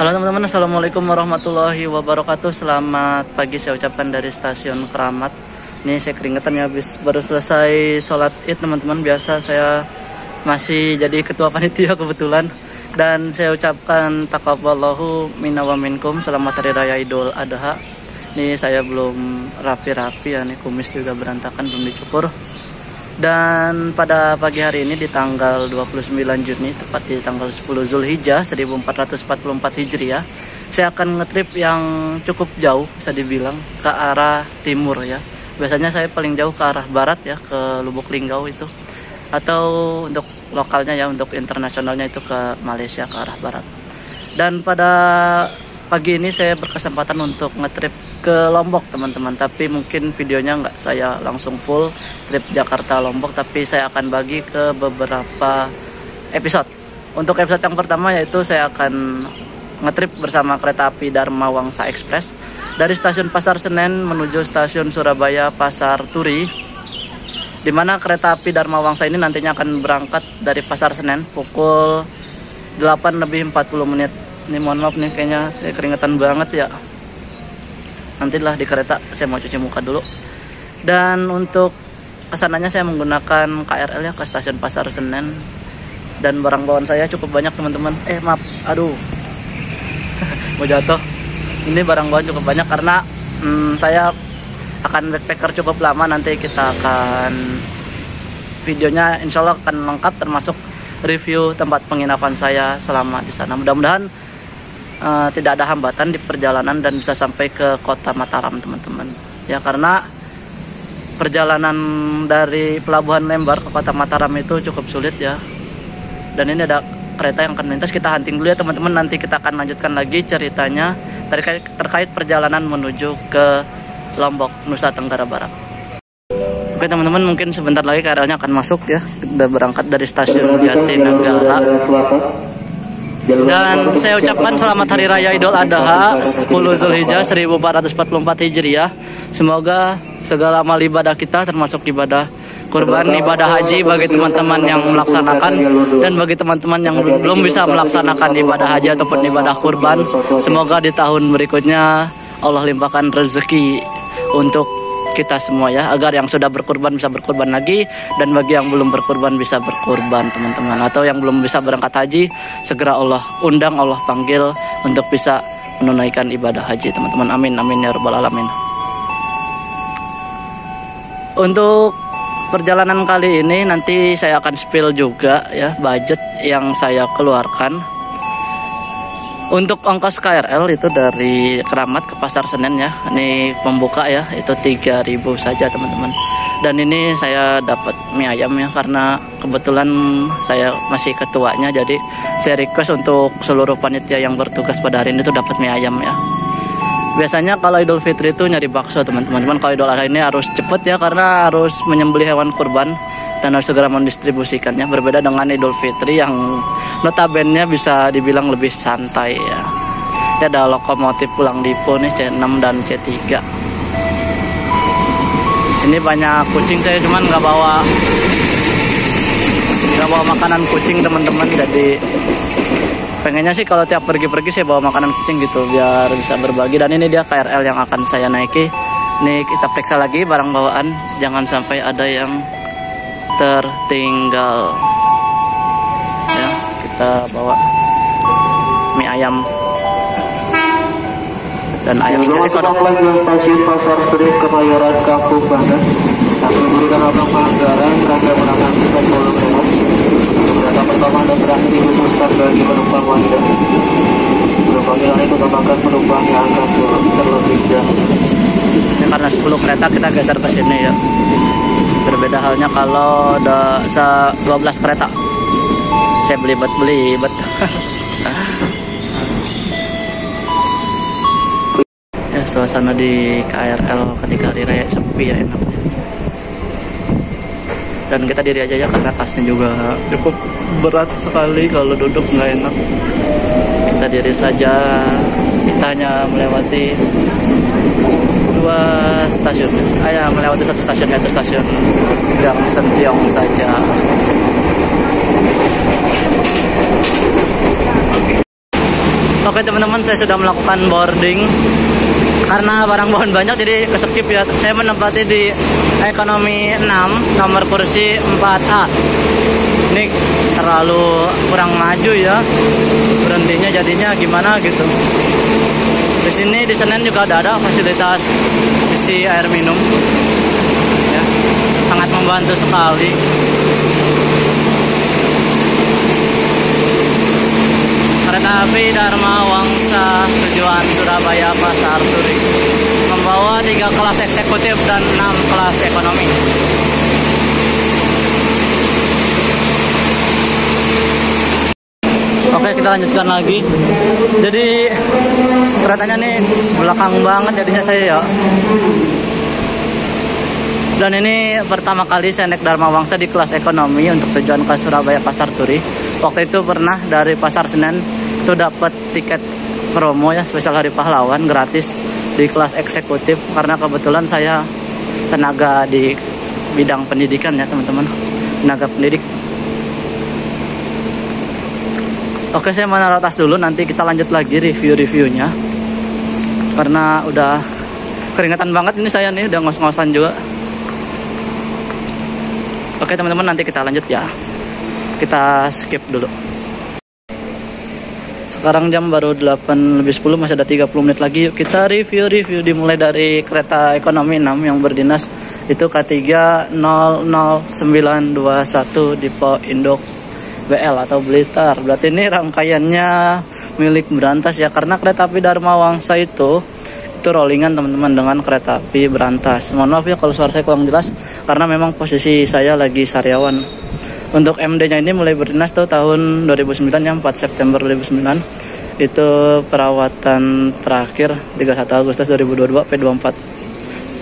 Halo teman-teman, assalamualaikum warahmatullahi wabarakatuh. Selamat pagi saya ucapkan dari stasiun Keramat. Ini saya keringetan ya, habis baru selesai sholat id teman-teman. Biasa saya masih jadi ketua panitia kebetulan. Dan saya ucapkan taqabbalallahu minna wa minkum, selamat hari raya Idul Adha. Ini saya belum rapi-rapi ya, nih kumis juga berantakan, belum dicukur. Dan pada pagi hari ini di tanggal 29 Juni, tepat di tanggal 10 Zulhijjah 1444 Hijriah, saya akan ngetrip yang cukup jauh, bisa dibilang ke arah timur ya. Biasanya saya paling jauh ke arah barat ya, ke Lubuk Linggau itu. Atau untuk lokalnya ya, untuk internasionalnya itu ke Malaysia, ke arah barat. Dan pada pagi ini saya berkesempatan untuk ngetrip ke Lombok teman-teman, tapi mungkin videonya nggak saya langsung full trip Jakarta Lombok, tapi saya akan bagi ke beberapa episode. Untuk episode yang pertama yaitu saya akan ngetrip bersama kereta api Dharma Wangsa Express dari stasiun Pasar Senen menuju stasiun Surabaya Pasar Turi, di mana kereta api Dharma Wangsa ini nantinya akan berangkat dari Pasar Senen pukul 8:40. Ini mohon maaf nih, kayaknya saya keringetan banget ya. Nantilah di kereta saya mau cuci muka dulu. Dan untuk kesananya saya menggunakan KRL ya, ke stasiun Pasar Senen. Dan barang bawaan saya cukup banyak teman-teman. Maaf, aduh mau jatuh. Ini barang bawaan cukup banyak karena saya akan backpacker cukup lama. Nanti kita akan videonya insya Allah akan lengkap, termasuk review tempat penginapan saya selama di sana. Mudah-mudahan tidak ada hambatan di perjalanan dan bisa sampai ke kota Mataram teman-teman ya, karena perjalanan dari Pelabuhan Lembar ke kota Mataram itu cukup sulit ya. Dan ini ada kereta yang akan melintas, kita hunting dulu ya teman-teman. Nanti kita akan lanjutkan lagi ceritanya terkait perjalanan menuju ke Lombok, Nusa Tenggara Barat. Oke teman-teman, mungkin sebentar lagi KRL-nya akan masuk ya. Kita berangkat dari stasiun Jatinegara. Dan saya ucapkan selamat Hari Raya Idul Adha 10 Zulhijjah 1444 Hijriah. Semoga segala amal ibadah kita, termasuk ibadah kurban, ibadah haji bagi teman-teman yang melaksanakan, dan bagi teman-teman yang belum bisa melaksanakan ibadah haji ataupun ibadah kurban, semoga di tahun berikutnya Allah limpahkan rezeki untuk kita semua ya, agar yang sudah berkurban bisa berkurban lagi, dan bagi yang belum berkurban bisa berkurban teman-teman, atau yang belum bisa berangkat haji segera Allah undang, Allah panggil untuk bisa menunaikan ibadah haji teman-teman. Amin amin ya rabbal alamin. Untuk perjalanan kali ini nanti saya akan spill juga ya budget yang saya keluarkan. Untuk ongkos KRL itu dari Keramat ke Pasar Senen ya, ini pembuka ya, itu 3.000 saja teman-teman. Dan ini saya dapat mie ayam ya, karena kebetulan saya masih ketuanya, jadi saya request untuk seluruh panitia yang bertugas pada hari ini itu dapat mie ayam ya. Biasanya kalau Idul Fitri itu nyari bakso teman-teman, cuman kalau Idul Adha ini harus cepet ya, karena harus menyembelih hewan kurban dan harus segera mendistribusikannya. Berbeda dengan Idul Fitri yang notabene bisa dibilang lebih santai ya. Ini ada lokomotif pulang dipo nih, C6 dan C3. Sini banyak kucing, saya cuman nggak bawa makanan kucing teman-teman. Jadi pengennya sih kalau tiap pergi-pergi saya bawa makanan kucing gitu, biar bisa berbagi. Dan ini dia KRL yang akan saya naiki. Nih kita periksa lagi barang bawaan, jangan sampai ada yang tertinggal ya. Kita bawa mie ayam dan ayam jadi kodok. Stasiun Pasar Senen Kemayoran Kampung Bandan akan memberikan abang pelanggaran rangka menangkan stop tolong lewat. Kereta pertama dan terakhir dikhususkan bagi penumpang wanita. Panggilan itu tambahkan penumpang yang akan turun terlebih dahulu. Ini karena 10 kereta kita geser ke sini ya. Berbeda halnya kalau ada 12 kereta. Saya belibet. Ya, suasana di KRL ketika hari raya sepi ya, enak. Dan kita diri aja ya, karena tasnya juga cukup berat sekali, kalau duduk nggak enak. Kita diri saja. Kita hanya melewati 2 stasiun, melewati 1 stasiun, yaitu stasiun Gang Sentiong saja. Oke teman-teman, saya sudah melakukan boarding. Karena barang bawaan banyak jadi keskip ya. Saya menempati di ekonomi 6, nomor kursi 4A. Ini terlalu kurang maju ya. Berhentinya jadinya gimana gitu. Di sini di Senen juga ada fasilitas isi air minum. Ya, sangat membantu sekali. Kereta api Dharma Wangsa tujuan Surabaya Pasar Turi membawa 3 kelas eksekutif dan 6 kelas ekonomi. Oke, kita lanjutkan lagi. Jadi keretanya nih belakang banget jadinya saya ya. Dan ini pertama kali saya naik Dharma Wangsa di kelas ekonomi untuk tujuan ke Surabaya Pasar Turi. Waktu itu pernah dari Pasar Senen itu dapat tiket promo ya, spesial Hari Pahlawan, gratis di kelas eksekutif karena kebetulan saya tenaga di bidang pendidikan ya teman-teman, tenaga pendidik. Oke, saya mau naruh tas dulu, nanti kita lanjut lagi review-reviewnya karena udah keringatan banget ini saya nih, udah ngos-ngosan juga. Oke teman-teman, nanti kita lanjut ya, kita skip dulu. Sekarang jam baru 8:10, masih ada 30 menit lagi. Yuk kita review dimulai dari kereta ekonomi 6 yang berdinas itu K3 00921 Dipo Induk BL atau Blitar. Berarti ini rangkaiannya milik Berantas ya, karena kereta api Dharma Wangsa itu rollingan teman-teman dengan kereta api Berantas. Mohon maaf ya kalau suara saya kurang jelas karena memang posisi saya lagi sariawan. Untuk MD-nya ini mulai berdinas tuh tahun 2009 ya, 4 September 2009. Itu perawatan terakhir 31 Agustus 2022 P24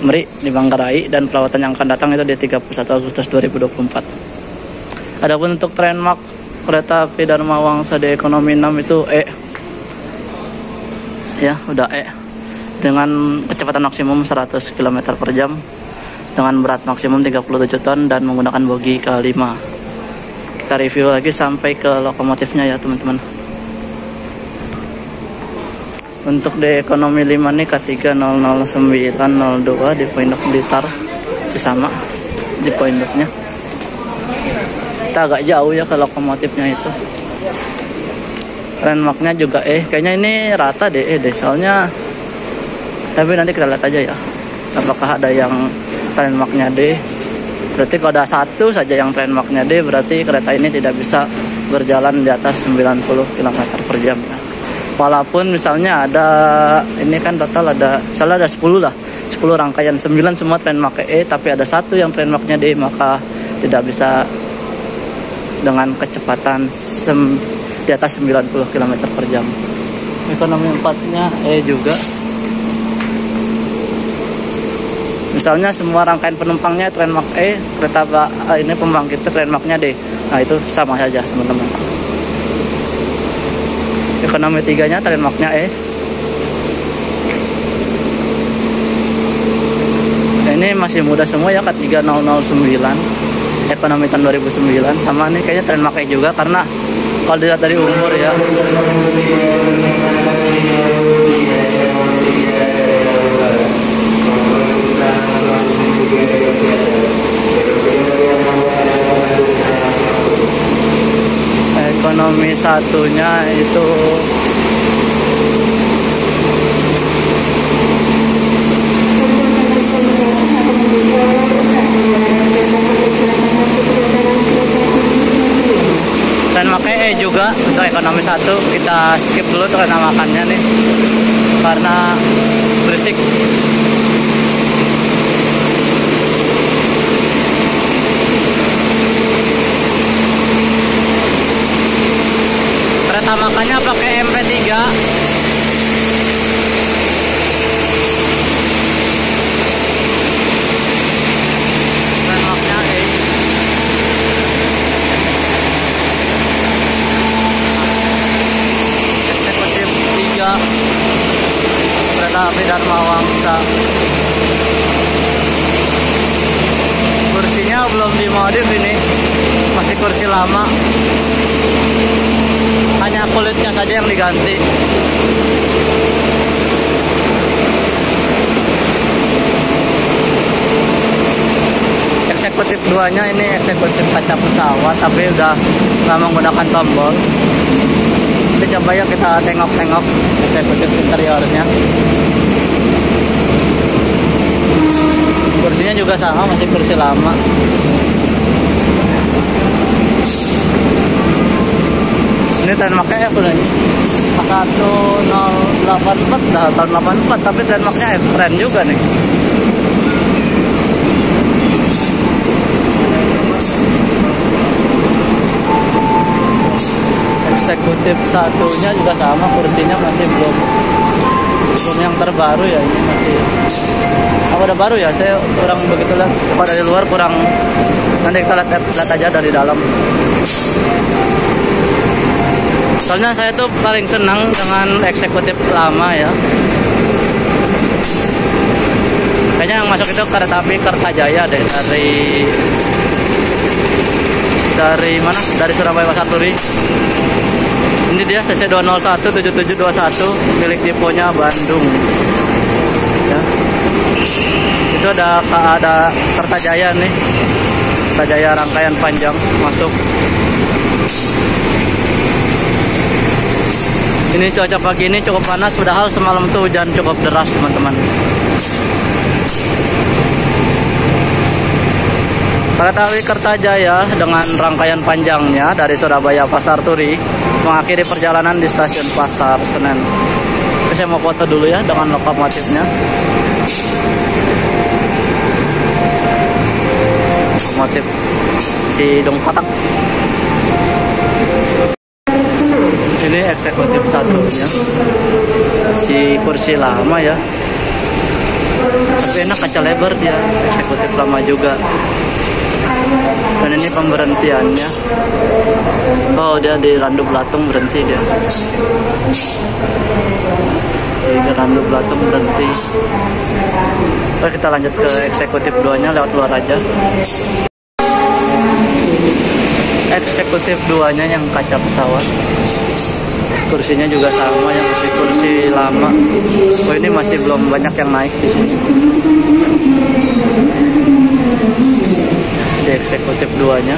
Meri di Manggarai, dan perawatan yang akan datang itu di 31 Agustus 2024. Adapun untuk trainmark kereta api Dharma Wangsa di ekonomi 6 itu E. Ya, udah E. Dengan kecepatan maksimum 100 km per jam dengan berat maksimum 37 ton dan menggunakan bogi ke-5. Kita review lagi sampai ke lokomotifnya ya teman-teman. Untuk di ekonomi 5 nih K3 00902 di Induk Blitar, sama di Induknya. Kita agak jauh ya ke lokomotifnya itu. Renmarknya juga kayaknya ini rata deh soalnya, tapi nanti kita lihat aja ya apakah ada yang renmarknya D. Berarti kalau ada satu saja yang renmarknya D, berarti kereta ini tidak bisa berjalan di atas 90 km per jam ya. Walaupun misalnya ada, ini kan total ada, misalnya ada 10 lah, 10 rangkaian, 9 semua renmark E, tapi ada satu yang renmarknya D, maka tidak bisa dengan kecepatan di atas 90 km per jam. Ekonomi 4-nya E juga. Misalnya semua rangkaian penumpangnya renmark E, kereta ini pembangkit renmarknya D. Nah itu sama saja teman-teman. Ekonomi 3-nya renmarknya E. Nah, ini masih muda semua ya, K3 009. Ekonomi tahun 2009 sama nih kayaknya renmark E juga, karena kalau dilihat dari umur ya. Ekonomi 1-nya itu renmark E juga. Untuk ekonomi 1 kita skip dulu tuh karena makannya nih, karena berisik. Kereta makannya pakai MP3. Renmarknya E. Eksekutif 3 kereta api Dharma Wangsa. Kursinya belum dimodif ini, masih kursi lama, hanya kulitnya saja yang diganti. Eksekutif 2-nya ini eksekutif kaca pesawat, tapi udah nggak menggunakan tombol. Kita coba ya, kita tengok-tengok eksekutif interiornya. Kursinya juga sama, masih kursi lama. Ini Denmarknya F udah nih 1084 dah, tahun 84, tapi Denmarknya F, keren juga nih. Eksekutif 1-nya juga sama, kursinya masih belum yang terbaru ya, ini masih apa udah baru ya, saya kurang begitu lah, kalau dari luar kurang, nanti kita lihat aja dari dalam. Soalnya saya tuh paling senang dengan eksekutif lama ya. Kayaknya yang masuk itu kereta api Kertajaya deh, dari mana? Dari Surabaya Pasar Turi. Ini dia CC 2017721 milik deponya Bandung. Ya. Itu ada Kertajaya nih. Kertajaya rangkaian panjang masuk. Ini cuaca pagi ini cukup panas, padahal semalam tuh hujan cukup deras teman-teman. Kereta api Kertajaya dengan rangkaian panjangnya dari Surabaya Pasar Turi mengakhiri perjalanan di stasiun Pasar Senen. Oke, saya mau foto dulu ya dengan lokomotifnya. Lokomotif Cidung Patak. Ini eksekutif 1-nya, si kursi lama ya, tapi enak, kaca lebar dia, eksekutif lama juga. Dan ini pemberhentiannya, oh dia di Randu Belatung berhenti dia, di Randu Belatung berhenti. Oke, kita lanjut ke eksekutif 2-nya lewat luar aja. Eksekutif 2-nya yang kaca pesawat, kursinya juga sama, yang masih kursi lama. Oh, ini masih belum banyak yang naik di sini. Di eksekutif 2-nya.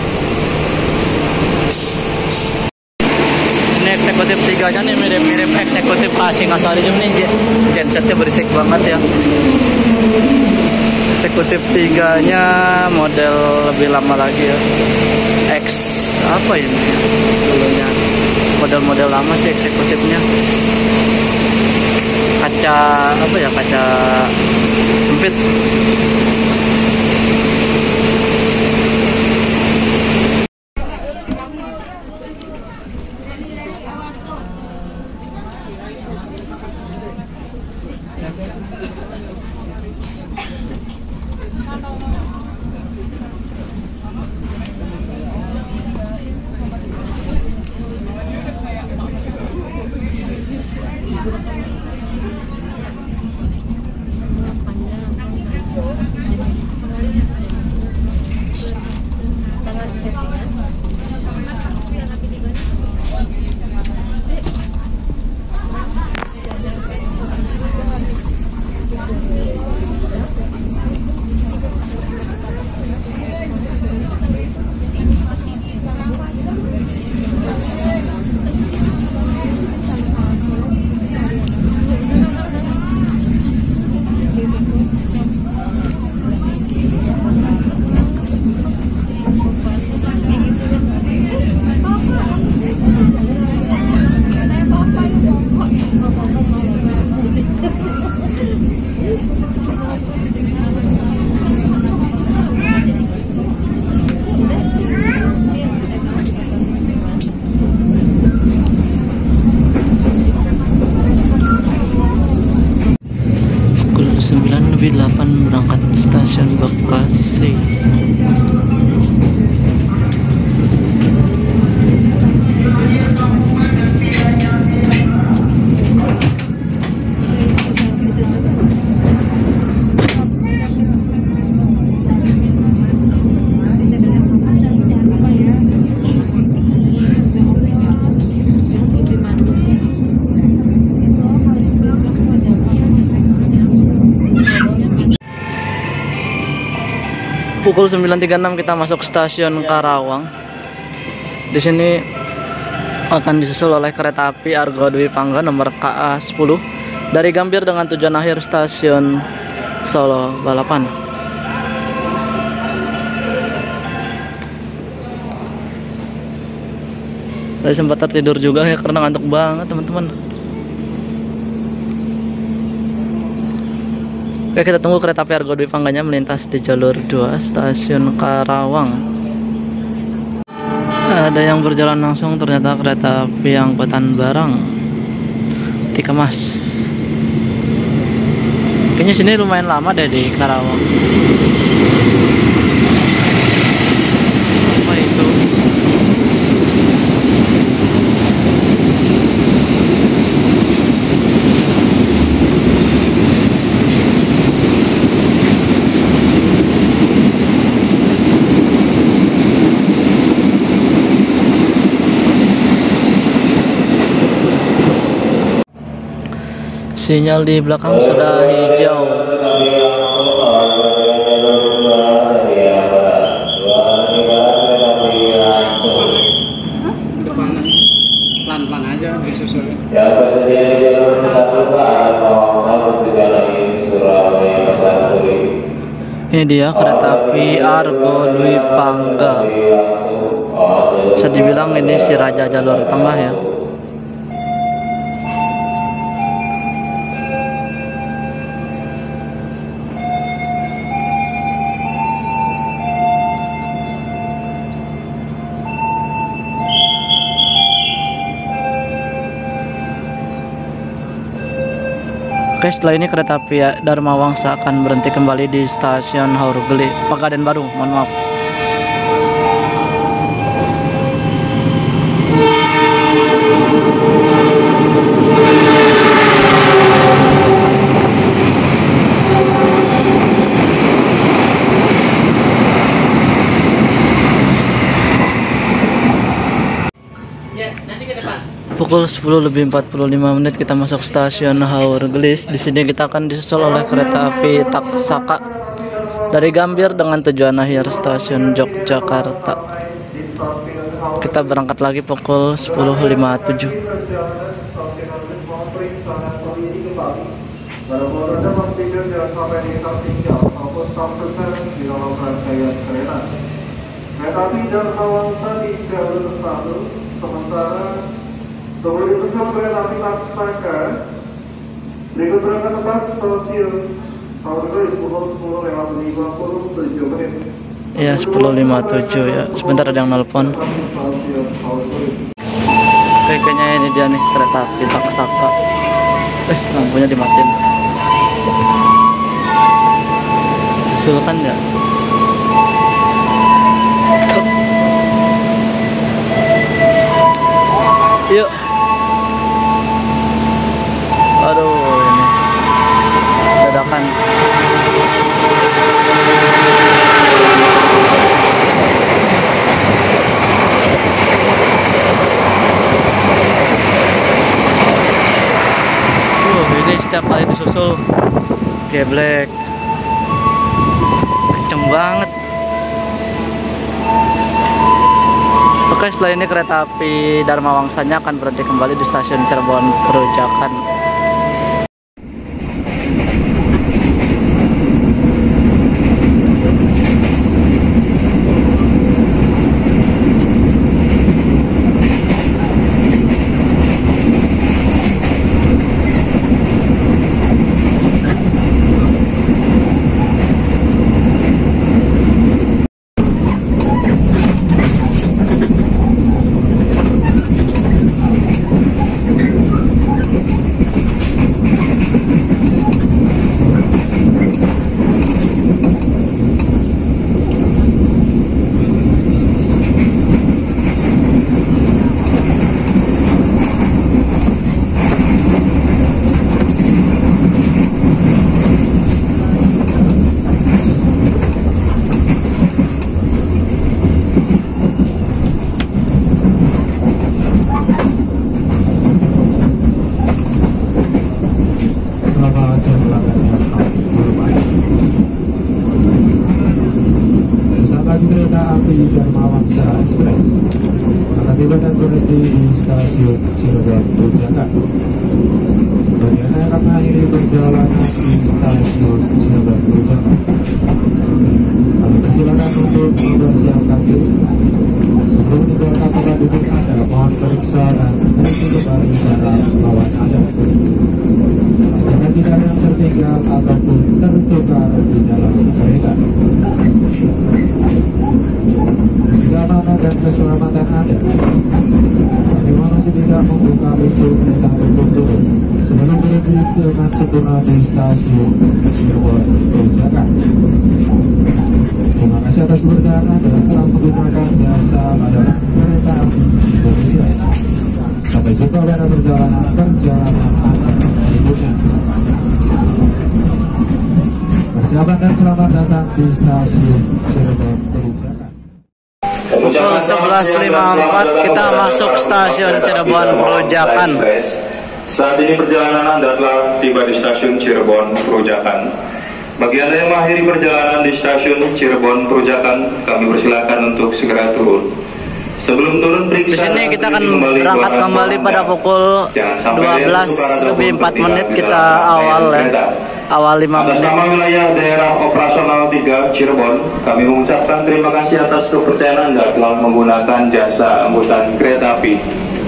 Ini eksekutif 3-nya nih mirip-mirip eksekutif Singasari, cuma ini gensetnya berisik banget ya. Eksekutif 3-nya model lebih lama lagi ya. X apa ini dulunya, model-model lama sih eksekutifnya. Kaca apa ya, kaca sempit. Lebih 8 berangkat stasiun Bekasi. Pukul 9.36 kita masuk stasiun Karawang. Di sini akan disusul oleh kereta api Argo Dwi Pangga nomor KA10 dari Gambir dengan tujuan akhir stasiun Solo Balapan. Tadi sempat tertidur juga ya karena ngantuk banget teman-teman. Oke, kita tunggu kereta api Argo Dwi Pangganya melintas di jalur 2 stasiun Karawang. Ada yang berjalan langsung, ternyata kereta api angkutan barang Tikemas. Kayaknya sini lumayan lama deh di Karawang. Apa itu? Sinyal di belakang sudah hijau. Pelan-pelan aja disusul. Ya, terjadi di jalur 1 arah Karawang juga lagi Surabaya Pasarpuri. Ini dia kereta api Argo Dwi Pangga. Bisa dibilang ini si raja jalur tengah ya. Oke, setelah ini kereta api Dharma Wangsa akan berhenti kembali di stasiun Haurgeli, Pegadaian Baru. Mohon maaf. Pukul 10:45 kita masuk stasiun Haurgelis. Di sini kita akan disusul oleh kereta api Taksaka dari Gambir dengan tujuan akhir stasiun Yogyakarta. Kita berangkat lagi pukul 10.57. Kereta api Dharma Wangsa di jalur 1, sementara kemudian disusul kereta api Taksaka. Berikut berangkat tempat stasiun Haurgelis pukul 10:57 menit. Ya, 10.57 ya. Sebentar ada yang nelpon. Oke, kayaknya ini dia nih kereta api Taksaka. Lampunya dimatiin. Susulkan ya. Yuk. Aduh, ini dadakan. Ini setiap kali disusul geblek, kenceng banget. Oke, setelah ini kereta api Dharma Wangsanya akan berhenti kembali di stasiun Cirebon Perujakan. Cirebon Puncak. Bagiannya akan mengakhiri perjalanan di stasiun Cirebon Puncak. Kami persilakan untuk mempersiapkan diri. Sebelum diberangkat tempat duduk Anda, mohon periksa dan mengisi kembali dalam bawaan Anda. Pastikan tidak ada yang tertinggal ataupun tertukar di dalam kereta. Keamanan dan keselamatan Anda, kami mohon tidak membuka pintu kereta tertutup sebelum berhenti dengan sempurna di stasiun Cirebon Puncak. Terima kasih atas perhatian Anda telah menggunakan jasa layanan kereta api Indonesia. Sampai jumpa pada perjalanan Anda berikutnya. Persiapan dan selamat datang di stasiun Cirebon Puncak. Pukul 11.54 kita masuk stasiun Cirebon Perujakan. Saat ini perjalanan Anda telah tiba di stasiun Cirebon Perujakan. Bagi Anda yang mengakhiri perjalanan di stasiun Cirebon Perujakan, kami persilakan untuk segera turun. Sebelum turun periksa. Di sini kita akan berangkat kembali pada pukul 12:04 kita awal ya. Awal 5 menit. Atas nama wilayah daerah operasional 3 Cirebon, kami mengucapkan terima kasih atas kepercayaan Anda telah menggunakan jasa angkutan kereta api.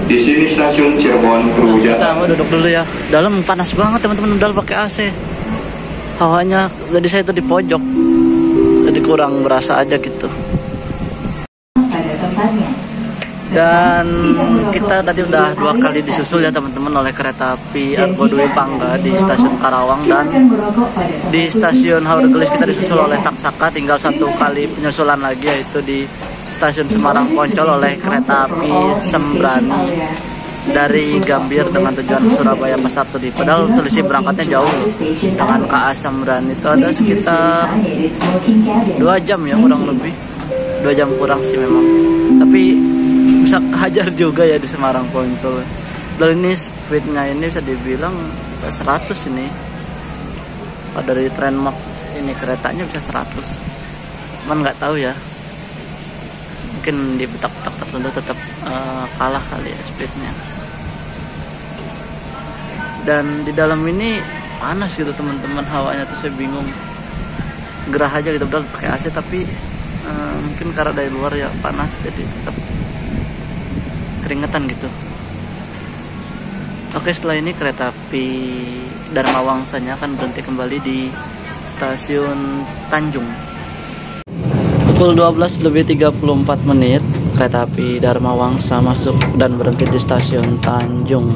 Di sini stasiun Cirebon Perujakan. Kita mau duduk dulu ya. Dalam panas banget teman-teman, dalam pakai AC. Hawanya jadi saya itu di pojok. Jadi kurang berasa aja gitu. Dan kita tadi udah 2 kali disusul ya teman-teman oleh kereta api Argo Dwi Pangga di stasiun Karawang, dan di stasiun Haur Gelis kita disusul oleh Taksaka. Tinggal 1 kali penyusulan lagi, yaitu di stasiun Semarang Poncol oleh kereta api Sembrani dari Gambir dengan tujuan Surabaya Pasar Turi. Padahal selisih berangkatnya jauh loh. Dengan KA Sembrani itu ada sekitar 2 jam ya, kurang lebih 2 jam kurang sih memang. Tapi bisa hajar juga ya di Semarang Poncol. Dan ini speednya ini bisa dibilang bisa 100 ini. Dari Trenmark ini keretanya bisa 100. Cuman nggak tahu ya. Mungkin di petak-petak tertentu tetap kalah kali ya speednya. Dan di dalam ini panas gitu teman-teman, hawanya tuh saya bingung. Gerah aja gitu, udah pakai AC tapi mungkin karena dari luar ya panas, jadi tetap keringetan gitu. Oke, setelah ini kereta api Dharma Wangsanya akan berhenti kembali di stasiun Tanjung. Pukul 12:34 kereta api Dharma Wangsa masuk dan berhenti di stasiun Tanjung.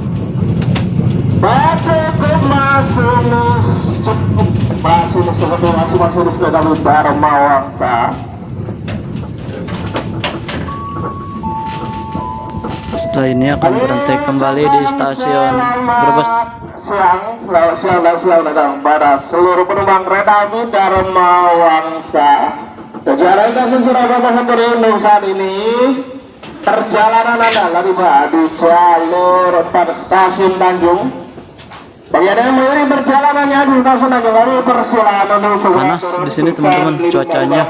Dharma Wangsa. Setelah ini akan berhenti kembali di stasiun Brebes. Siang datang pada seluruh penumpang kereta api Dharma Wangsa. Jalan stasiun Surabaya Pasar Turi saat ini perjalanan Anda tiba di jalur pada stasiun Tanjung. Bagi Anda yang mengirim perjalanannya di stasiun Tanjung, kami persilakan untuk Panas di sini teman-teman, cuacanya.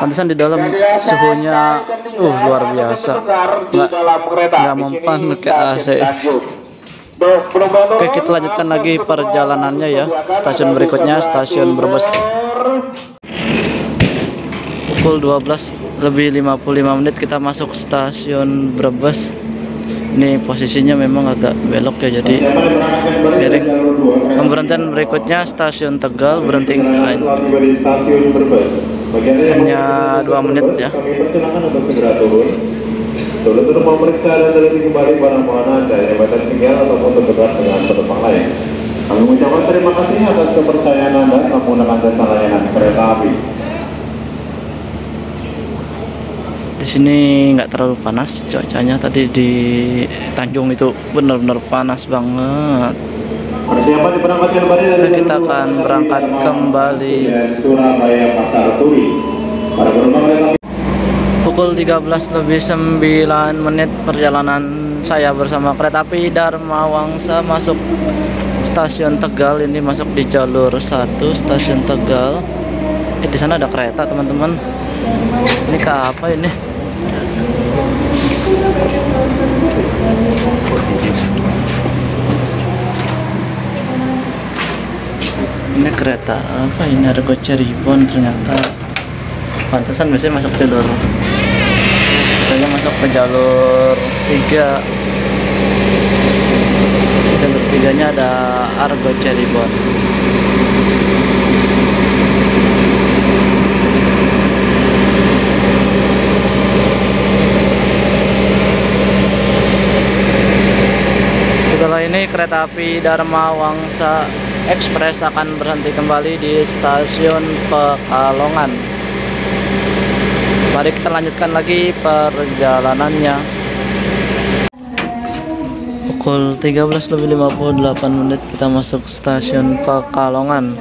Pantesan di dalam suhunya luar biasa. Nggak mempan ke AC. Oke, kita lanjutkan lagi perjalanannya ya. Stasiun berikutnya stasiun Brebes. Pukul 12:55 kita masuk stasiun Brebes. Ini posisinya memang agak belok ya, jadi miring. Pemberhentian berikutnya stasiun Tegal, berhenti hanya 2 menit ya. Kami persilakan untuk segera turun. Sebelum turun memeriksa dan teliti kembali barang bawaan Anda yang badan tinggal ataupun terdekat dengan penumpang lain. Kami mengucapkan terima kasih atas kepercayaan Anda menggunakan jasa layanan kereta api. Di sini nggak terlalu panas cuacanya, tadi di Tanjung itu benar-benar panas banget. Persiapan diberangkatkan kembali dari kita akan berangkat kembali Surabaya Pasar Turi. Para penumpang kereta api. Pukul 13:09 perjalanan saya bersama kereta api Dharma Wangsa masuk stasiun Tegal. Ini masuk di jalur 1 stasiun Tegal. Di sana ada kereta teman-teman. Ini ke apa ini? Ini kereta apa ini, Argo Cirebon ternyata. Pantesan biasanya masuk jalur, biasanya masuk ke jalur 3. Jalur 3-nya ada Argo Cirebon. Setelah ini kereta api Dharma Wangsa Express akan berhenti kembali di stasiun Pekalongan. Mari kita lanjutkan lagi perjalanannya. Pukul 13:58 kita masuk stasiun Pekalongan.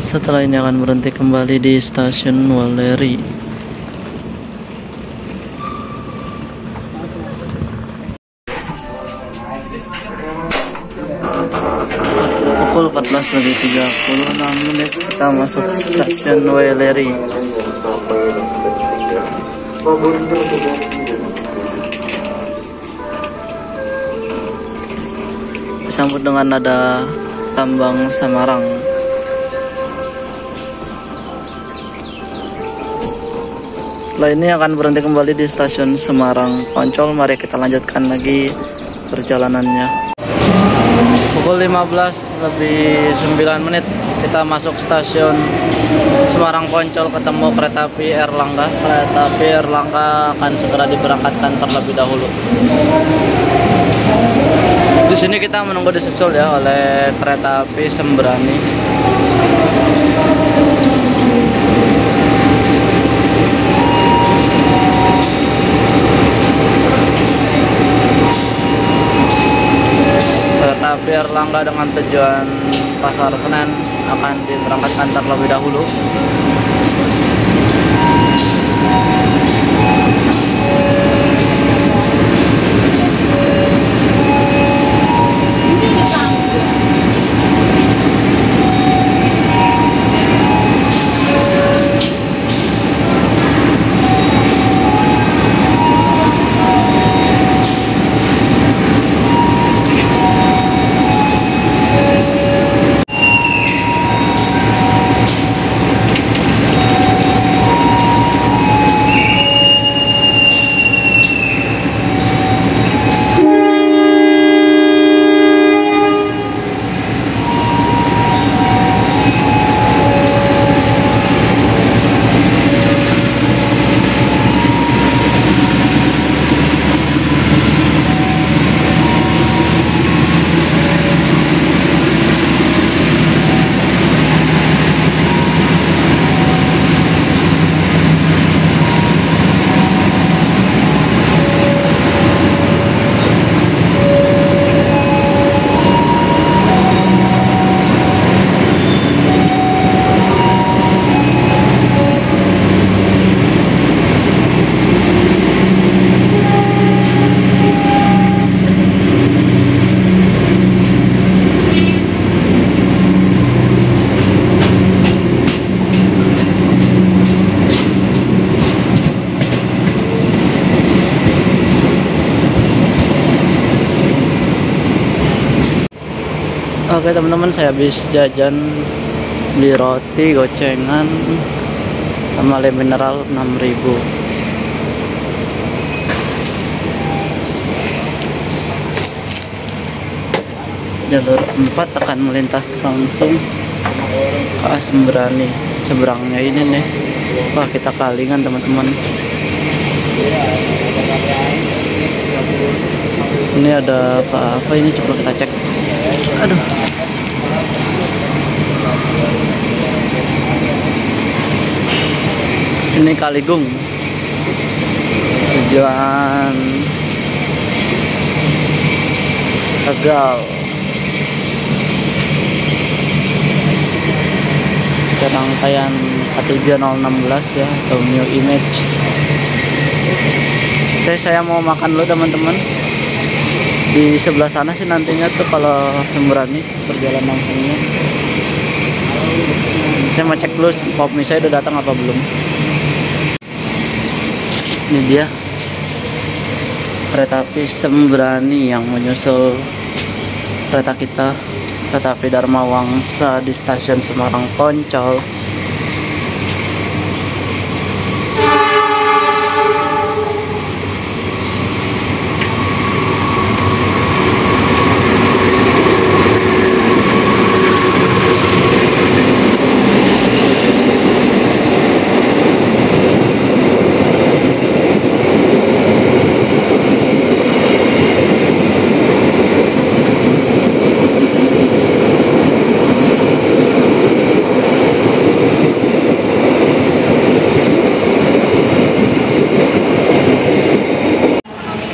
Setelah ini akan berhenti kembali di stasiun Waleri. Pukul 14:36 kita masuk stasiun Waleri. Disambut dengan nada Tambang Samarang. Setelah ini akan berhenti kembali di stasiun Semarang Poncol. Mari kita lanjutkan lagi perjalanannya. Pukul 15:09 kita masuk stasiun Semarang Poncol, ketemu kereta api Erlangga. Kereta api Erlangga akan segera diberangkatkan terlebih dahulu. Di sini kita menunggu disusul ya oleh kereta api Sembrani. Kereta api Erlangga dengan tujuan Pasar Senen akan diberangkatkan terlebih dahulu. Oke teman-teman, saya habis jajan, beli roti, gocengan, sama le mineral 6.000. Jalur 4 akan melintas langsung ke Sembrani. Seberangnya ini nih. Wah, kita kalingan teman-teman. Ini ada apa ini, coba kita cek. Aduh. Ini Kaligung. Tujuan Tegal. Rangkaian K3 016 ya, atau New Image. Saya mau makan dulu teman-teman. Di sebelah sana sih nantinya tuh kalau Sembrani perjalanan langsungnya. Saya mau cek dulu Popmi saya udah datang apa belum. Ini dia kereta api Sembrani yang menyusul kereta kita, kereta api Dharma Wangsa di stasiun Semarang Poncol.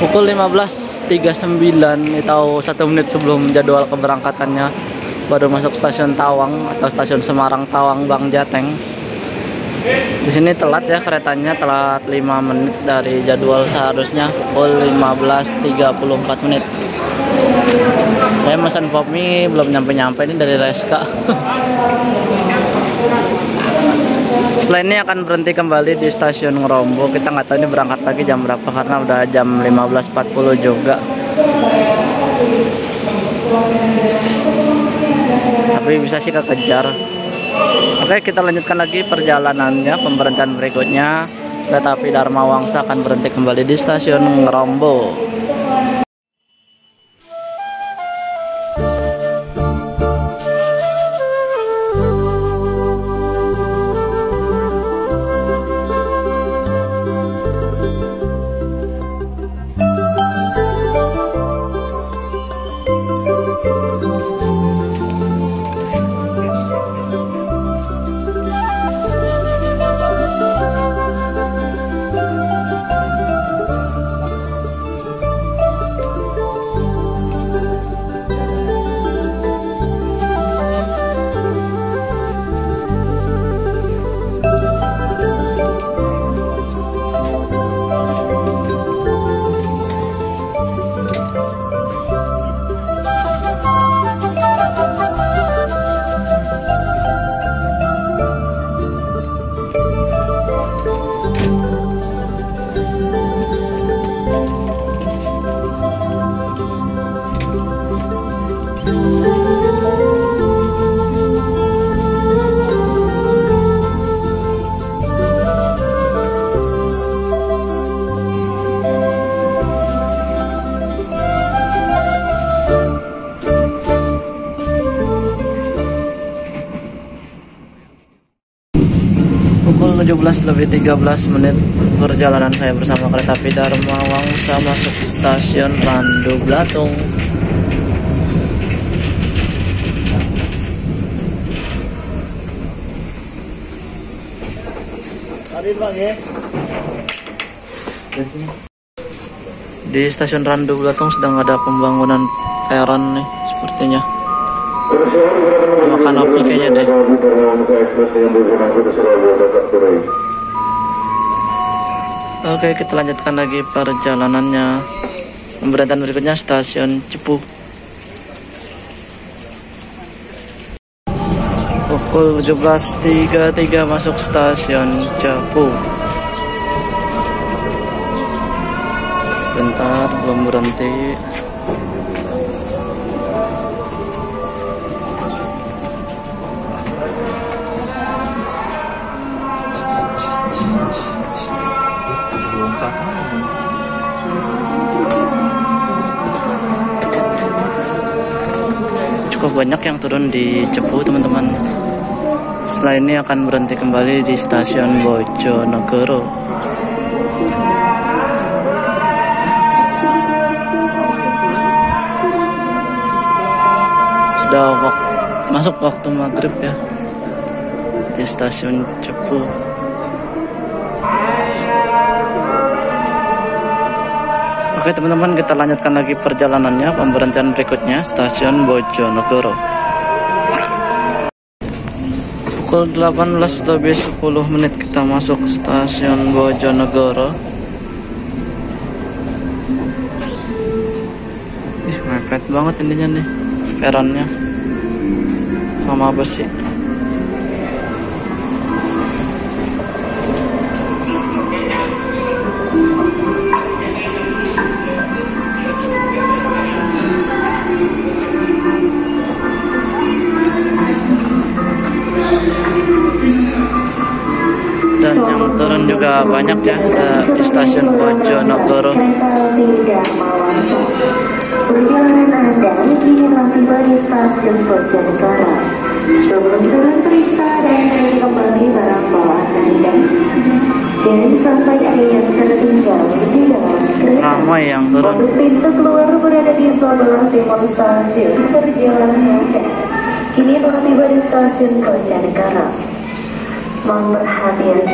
Pukul 15.39 atau 1 menit sebelum jadwal keberangkatannya baru masuk stasiun Tawang atau stasiun Semarang Tawang Bang Jateng. Di sini telat ya, keretanya telat 5 menit dari jadwal seharusnya pukul 15.34 menit. Saya pesan Popmi belum nyampe-nyampe ini dari Reska. Selain ini akan berhenti kembali di stasiun Ngerombo. Kita nggak tahu ini berangkat lagi jam berapa karena udah jam 15.40 juga. Tapi bisa sih kekejar. Oke, kita lanjutkan lagi perjalanannya. Pemberhentian berikutnya kereta api Dharma Wangsa akan berhenti kembali di stasiun Ngerombo. Pukul 17.13 menit perjalanan saya bersama kereta api Dharma Wangsa masuk stasiun Randu Blatung. Di stasiun Randu Blatung sedang ada pembangunan peron nih sepertinya. Makan api kayaknya deh. Oke, kita lanjutkan lagi perjalanannya. Pemberhentian berikutnya stasiun Cepu. Pukul 17.33 masuk stasiun Cepu. Sebentar, belum berhenti. Cukup banyak yang turun di Cepu, teman-teman. Setelah ini akan berhenti kembali di stasiun Bojonegoro. Sudah masuk waktu maghrib ya di stasiun Cepu. Oke teman-teman, kita lanjutkan lagi perjalanannya. Pemberhentian berikutnya stasiun Bojonegoro. Pukul 18.10 menit kita masuk stasiun Bojonegoro. mepet banget intinya nih peronnya sama besi. Dan yang turun juga banyak ya di stasiun Bojonegoro. Perjalanan Anda kini telah tiba di stasiun Bojonegoro. Sebelum turun periksa dan cek kembali barang bawaan Anda. Jangan sampai ada yang tertinggal di dalam kereta. Ramai yang turun. Untuk pintu keluar berada di sebelah timur stasiun perjalanan Anda. Kini telah tiba di stasiun Bojonegoro. Mohon perhatian,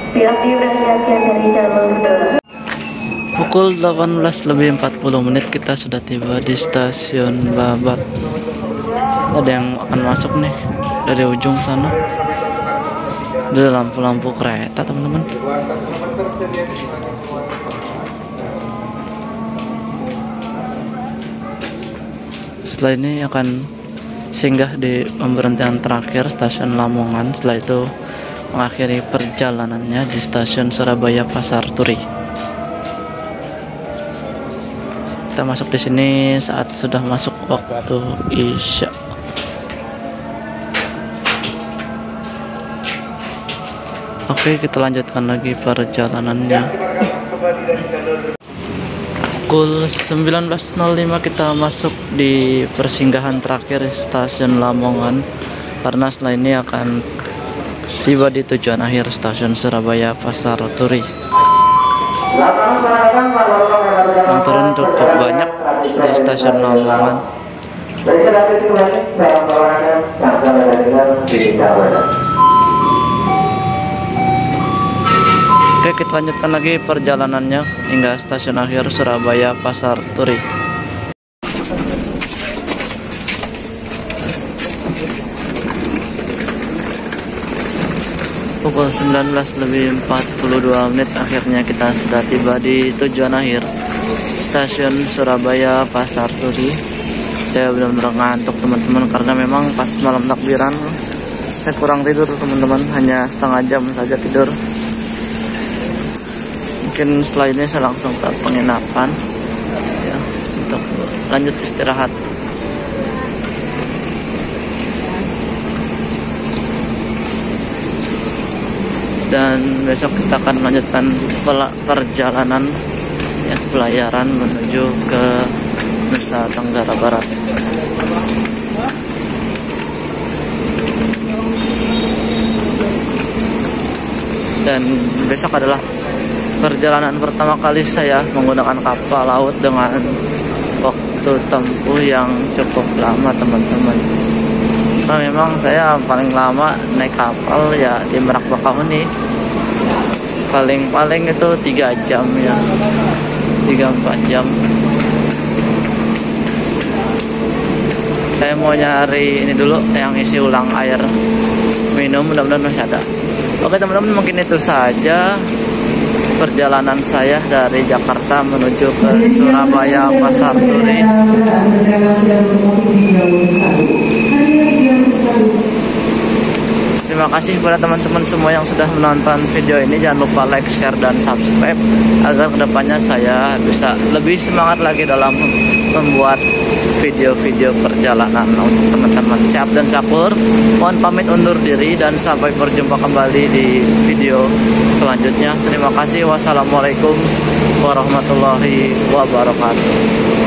siap diberangkatkan dari jalur 2. Pukul 18:40 kita sudah tiba di stasiun Babat. Ada yang akan masuk nih dari ujung sana. Ada lampu-lampu kereta teman-teman. Setelah ini akan singgah di pemberhentian terakhir stasiun Lamongan. Setelah itu mengakhiri perjalanannya di stasiun Surabaya Pasar Turi. Kita masuk di sini saat sudah masuk waktu Isya. Oke, kita lanjutkan lagi perjalanannya. Pukul 19.05 kita masuk di persinggahan terakhir stasiun Lamongan, karena setelah ini akan tiba di tujuan akhir stasiun Surabaya Pasar Turi. Yang turun cukup banyak di stasiun Lamongan. Oke, kita lanjutkan lagi perjalanannya hingga stasiun akhir Surabaya Pasar Turi. Pukul 19:42 akhirnya kita sudah tiba di tujuan akhir stasiun Surabaya Pasar Turi. Saya benar-benar ngantuk teman-teman, karena memang pas malam takbiran saya kurang tidur teman-teman, hanya setengah jam saja tidur. Mungkin setelah ini saya langsung ke penginapan ya, untuk lanjut istirahat. Dan besok kita akan melanjutkan perjalanan ya, pelayaran menuju ke Nusa Tenggara Barat. Dan besok adalah perjalanan pertama kali saya menggunakan kapal laut dengan waktu tempuh yang cukup lama teman-teman. Nah, memang saya paling lama naik kapal ya di Merak Bakahuni, paling itu 3 jam ya, 3-4 jam. Saya mau nyari ini dulu yang isi ulang air minum, mudah-mudahan masih ada. Oke teman-teman, mungkin itu saja perjalanan saya dari Jakarta menuju ke Surabaya Pasar Turi. Terima kasih kepada teman-teman semua yang sudah menonton video ini. Jangan lupa like, share, dan subscribe agar kedepannya saya bisa lebih semangat lagi dalam membuat video-video perjalanan untuk teman-teman. Siap dan Syakur, mohon pamit undur diri dan sampai berjumpa kembali di video selanjutnya. Terima kasih. Wassalamualaikum warahmatullahi wabarakatuh.